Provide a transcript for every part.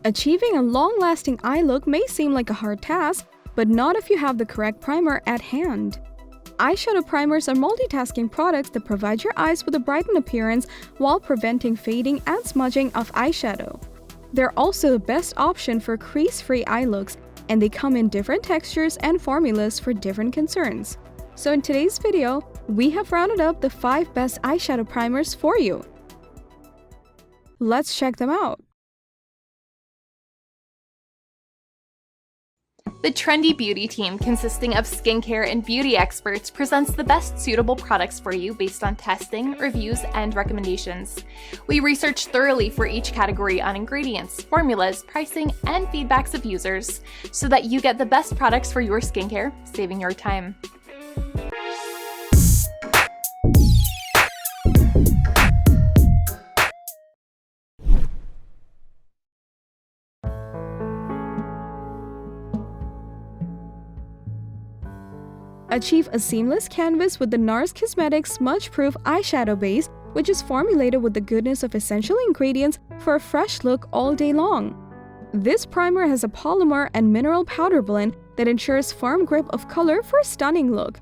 Achieving a long-lasting eye look may seem like a hard task, but not if you have the correct primer at hand. Eyeshadow primers are multitasking products that provide your eyes with a brightened appearance while preventing fading and smudging of eyeshadow. They're also the best option for crease-free eye looks, and they come in different textures and formulas for different concerns. So in today's video, we have rounded up the 5 best eyeshadow primers for you. Let's check them out. The Trendy Beauty team, consisting of skincare and beauty experts, presents the best suitable products for you based on testing, reviews, and recommendations. We research thoroughly for each category on ingredients, formulas, pricing, and feedbacks of users, so that you get the best products for your skincare, saving your time. Achieve a seamless canvas with the NARS Cosmetics Smudge-Proof Eyeshadow Base, which is formulated with the goodness of essential ingredients for a fresh look all day long. This primer has a polymer and mineral powder blend that ensures firm grip of color for a stunning look.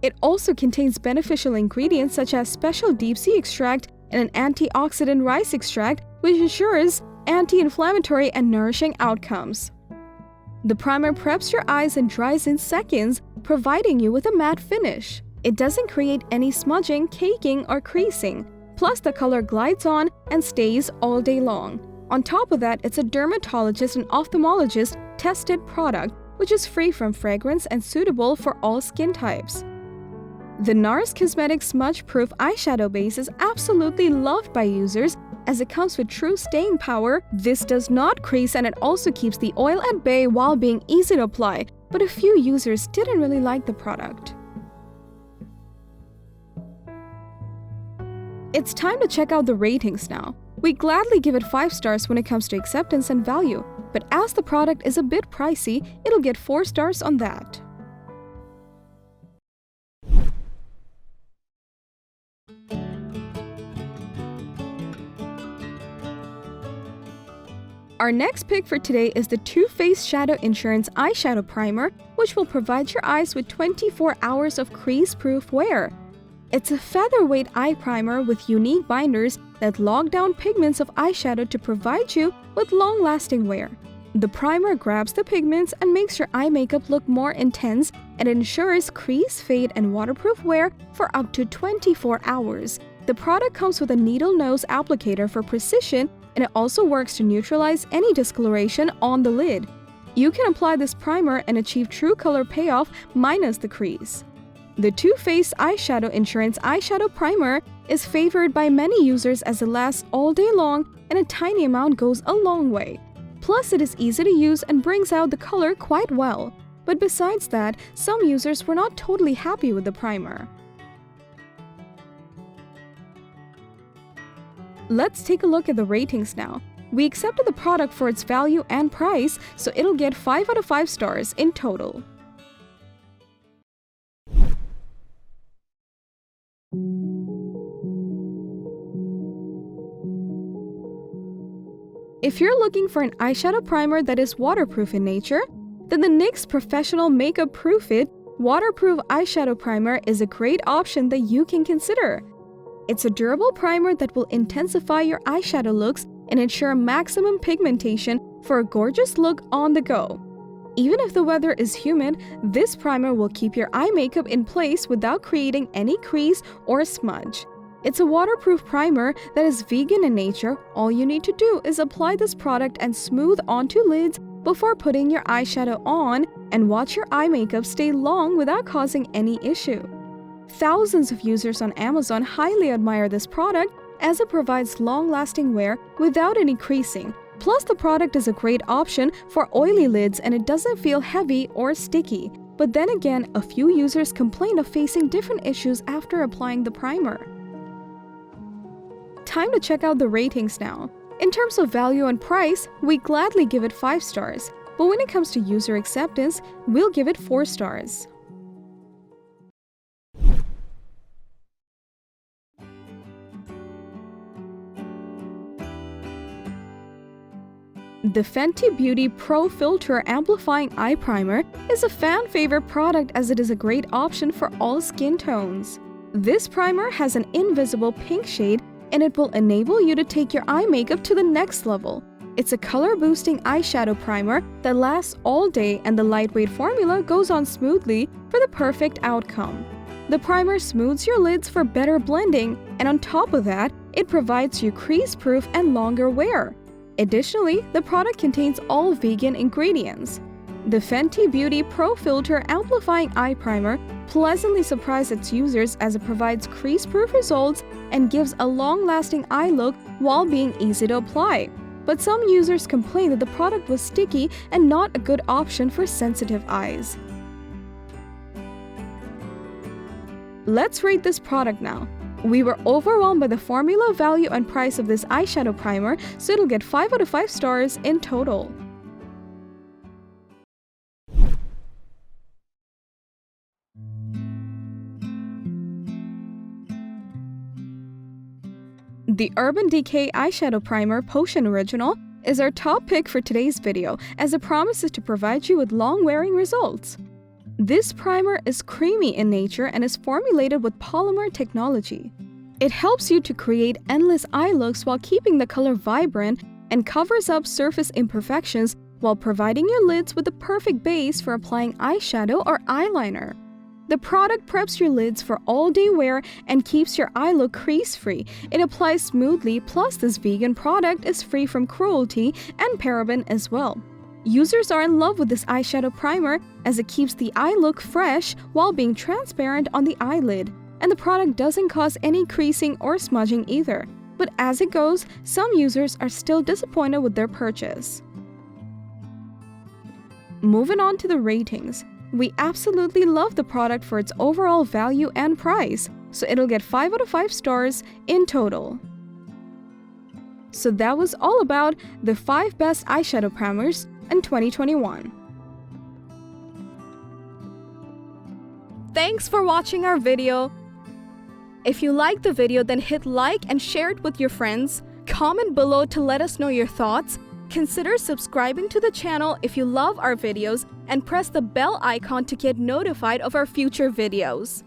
It also contains beneficial ingredients such as special deep sea extract and an antioxidant rice extract, which ensures anti-inflammatory and nourishing outcomes. The primer preps your eyes and dries in seconds, providing you with a matte finish. It doesn't create any smudging, caking, or creasing. Plus, the color glides on and stays all day long. On top of that, it's a dermatologist and ophthalmologist tested product, which is free from fragrance and suitable for all skin types. The NARS Cosmetics Smudge-Proof Eyeshadow Base is absolutely loved by users as it comes with true staying power. This does not crease, and it also keeps the oil at bay while being easy to apply, but a few users didn't really like the product. It's time to check out the ratings now. We gladly give it 5 stars when it comes to acceptance and value, but as the product is a bit pricey, it'll get 4 stars on that. Our next pick for today is the Too Faced Shadow Insurance Eyeshadow Primer, which will provide your eyes with 24 hours of crease-proof wear. It's a featherweight eye primer with unique binders that log down pigments of eyeshadow to provide you with long-lasting wear. The primer grabs the pigments and makes your eye makeup look more intense, and ensures crease, fade, and waterproof wear for up to 24 hours. The product comes with a needle nose applicator for precision, and it also works to neutralize any discoloration on the lid. You can apply this primer and achieve true color payoff minus the crease. The Too Faced Eyeshadow Insurance Eyeshadow Primer is favored by many users as it lasts all day long, and a tiny amount goes a long way. Plus, it is easy to use and brings out the color quite well. But besides that, some users were not totally happy with the primer. Let's take a look at the ratings now. We accepted the product for its value and price, so it'll get 5 out of 5 stars in total. If you're looking for an eyeshadow primer that is waterproof in nature, then the NYX Professional Makeup Proof It Waterproof Eyeshadow Primer is a great option that you can consider. It's a durable primer that will intensify your eyeshadow looks and ensure maximum pigmentation for a gorgeous look on the go. Even if the weather is humid, this primer will keep your eye makeup in place without creating any crease or smudge. It's a waterproof primer that is vegan in nature. All you need to do is apply this product and smooth onto lids before putting your eyeshadow on, and watch your eye makeup stay long without causing any issue. Thousands of users on Amazon highly admire this product as it provides long-lasting wear without any creasing. Plus, the product is a great option for oily lids, and it doesn't feel heavy or sticky. But then again, a few users complained of facing different issues after applying the primer. Time to check out the ratings now. In terms of value and price, we gladly give it 5 stars. But when it comes to user acceptance, we'll give it 4 stars. The Fenty Beauty Pro Filt'r Amplifying Eye Primer is a fan favorite product as it is a great option for all skin tones. This primer has an invisible pink shade and it will enable you to take your eye makeup to the next level. It's a color-boosting eyeshadow primer that lasts all day and the lightweight formula goes on smoothly for the perfect outcome. The primer smooths your lids for better blending, and on top of that, it provides you crease-proof and longer wear. Additionally, the product contains all vegan ingredients. The Fenty Beauty Pro Filt'r Amplifying Eye Primer pleasantly surprised its users as it provides crease-proof results and gives a long-lasting eye look while being easy to apply. But some users complained that the product was sticky and not a good option for sensitive eyes. Let's rate this product now. We were overwhelmed by the formula, value, and price of this eyeshadow primer, so it'll get 5 out of 5 stars in total. The Urban Decay Eyeshadow Primer Potion Original is our top pick for today's video, as it promises to provide you with long-wearing results. This primer is creamy in nature and is formulated with polymer technology. It helps you to create endless eye looks while keeping the color vibrant and covers up surface imperfections while providing your lids with the perfect base for applying eyeshadow or eyeliner. The product preps your lids for all-day wear and keeps your eye look crease-free. It applies smoothly, plus this vegan product is free from cruelty and paraben as well. Users are in love with this eyeshadow primer as it keeps the eye look fresh while being transparent on the eyelid. And the product doesn't cause any creasing or smudging either. But as it goes, some users are still disappointed with their purchase. Moving on to the ratings. We absolutely love the product for its overall value and price, so it'll get 5 out of 5 stars in total. So that was all about the 5 best eyeshadow primers in 2021. Thanks for watching our video. If you liked the video, then hit like and share it with your friends. Comment below to let us know your thoughts. Consider subscribing to the channel if you love our videos and press the bell icon to get notified of our future videos.